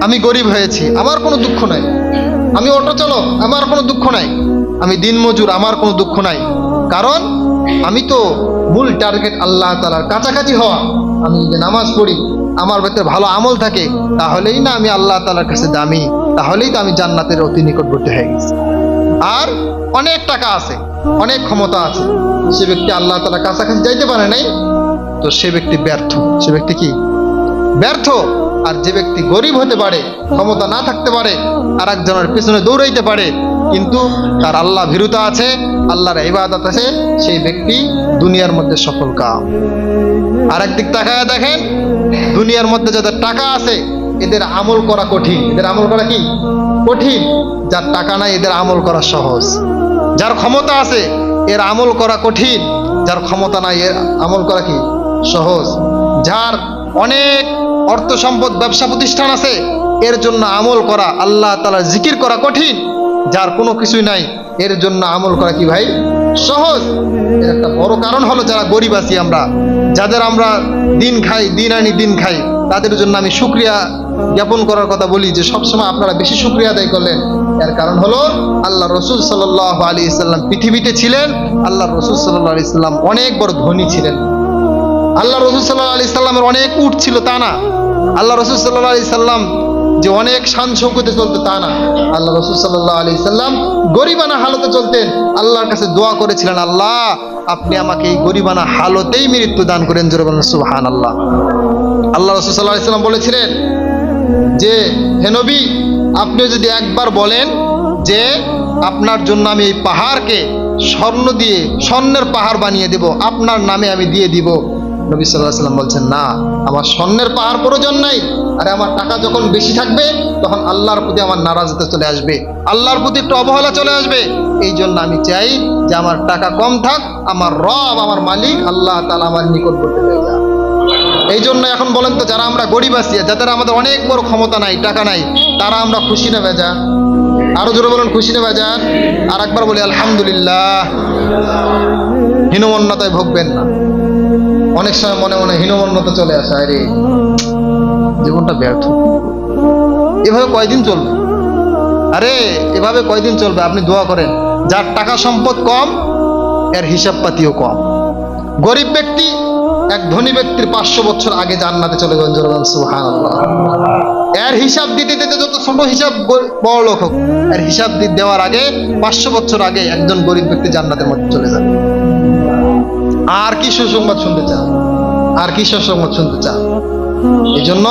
আমি গরিব হয়েছি, আমার কোনো দুঃখ নাই। আমি অটো চালক, আমার কোনো দুঃখ নাই। আমি দিনমজুর, আমার কোনো দুঃখ নাই। কারণ আমি তো মূল টার্গেট আল্লাহ তাআলার কাছাকাছি হওয়া। আমি যদি নামাজ পড়ি, আমার ভেতরে ভালো আমল থাকে, তাহলেই না আমি আল্লাহ তাআলার কাছে দামি, তাহলেই তো আমি জান্নাতের অতি নিকটবর্তী হয়ে গেছি। আর অনেক টাকা আছে, অনেক ক্ষমতা আছে, সে ব্যক্তি আল্লাহ তাআলার কাছাকাছি যাইতে পারে নাই, তো সে ব্যক্তি ব্যর্থ। সে ব্যক্তি কি? ব্যর্থ। আর যে ব্যক্তি গরিব হতে পারে, ক্ষমতা না থাকতে পারে, আর একজনের পিছনে দৌড়াইতে পারে, কিন্তু তার আল্লাহ ভীরুতা আছে, আল্লাহর ইবাদত আছে, সেই ব্যক্তি দুনিয়ার মধ্যে সফল কাম। আর একদিক তাকায় দেখেন, দুনিয়ার মধ্যে যাদের টাকা আছে এদের আমল করা কঠিন। এদের আমল করা কি কঠিন? যার টাকা নাই এদের আমল করা সহজ। যার ক্ষমতা আছে এর আমল করা কঠিন, যার ক্ষমতা নাই এর আমল করা কি সহজ। যার অনেক অর্থ সম্পদ, ব্যবসা প্রতিষ্ঠান আছে, এর জন্য আমল করা, আল্লাহ তাআলার জিকির করা কঠিন। যার কোনো কিছুই নাই এর জন্য আমল করা কি ভাই সহজ। এর একটা বড় কারণ হলো যারা গরিব আছি আমরা, যাদের আমরা দিন খাই, দিন আনি দিন খাই, তাদের জন্য আমি শুকরিয়া জ্ঞাপন করার কথা বলি যে সবসময় আপনারা বেশি শুকরিয়া আদায় করলেন। এর কারণ হলো আল্লাহ রসুল সাল্লাল্লাহু আলাইহি সাল্লাম পৃথিবীতে ছিলেন, আল্লাহ রসুল সাল্লাল্লাহু আলাইহি সাল্লাম অনেক বড় ধনী ছিলেন। আল্লাহ রসুল সাল্লাল্লাহু আলাইহি সাল্লামের অনেক উট ছিল তা না। আল্লাহ রসুল সাল্লাল্লাহু আলাইহি সাল্লাম যে অনেক শান শৌকতে চলতো তা না। আল্লাহ রসুল সাল্লাল্লাহু আলাইহি সাল্লাম গরিবানা হালতে চলতেন, আল্লাহর কাছে দোয়া করেছিলেন, আল্লাহ আপনি আমাকে এই গরিবানা হালতেই মৃত্যু দান করেন। জোরে বলেন সুবহানাল্লাহ। আল্লাহ রসুল সাল্লাল্লাহু আলাইহি সাল্লাম বলেছিলেন যে হে নবী, আপনি যদি একবার বলেন যে আপনার জন্য আমি এই পাহাড়কে স্বর্ণ দিয়ে স্বর্ণের পাহাড় বানিয়ে দেব, আপনার নামে আমি দিয়ে দিব। নবী সাল্লাল্লাহু আলাইহি সাল্লাম বলছেন, না, আমার স্বর্ণের পাহাড় প্রয়োজন নাই। আরে আমার টাকা যখন বেশি থাকবে তখন আল্লাহর প্রতি আমার নারাজতা চলে আসবে, আল্লাহর প্রতি একটু অবহেলা চলে আসবে। এই জন্য আমি চাই যে আমার টাকা কম থাক, আমার রব, আমার মালিক আল্লাহ তাআলা আমার নিকটবর্তী হয়ে যাক। এই জন্য এখন বলেন তো, যারা আমরা গরিব আছি, যাদের আমাদের অনেক বড় ক্ষমতা নাই, টাকা নাই, তারা আমরা খুশি না বেজার? আরো জোরে বলেন, খুশি না বেজার? আর একবার বলি আলহামদুলিল্লাহ। হীনমন্যতায় ভুগবেন না। অনেক সময় মনে মনে হীনমন্যতা চলে আসে, আরে জীবনটা ব্যর্থ, এভাবে কয়দিন চলবে? আরে এভাবে কয়দিন চলবে? আপনি দোয়া করেন, যার টাকা সম্পদ কম এর হিসাব পাতিও কম। গরিব ব্যক্তি এক ধনী ব্যক্তির 500 বছর আগে জান্নাতে চলে গেলেন। জোরে বলেন সুবহানাল্লাহ। এর হিসাব দিতে দিতে যত ছোট হিসাব বড় লোক হোক, এর হিসাব দেওয়ার আগে 500 বছর আগে একজন গরিব ব্যক্তি জান্নাতের মধ্যে চলে যাবে। আর কি সুসংবাদ শুনতে চান? আর কি সুসংবাদ শুনতে চান? এই জন্য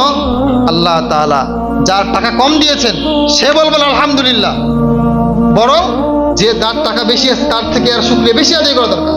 আল্লাহ তাআলা যার টাকা কম দিয়েছেন সে বলবেন আলহামদুলিল্লাহ, বরং যে যার টাকা বেশি আছে তার থেকে আর শুকরিয়া বেশি আদায় করা দরকার।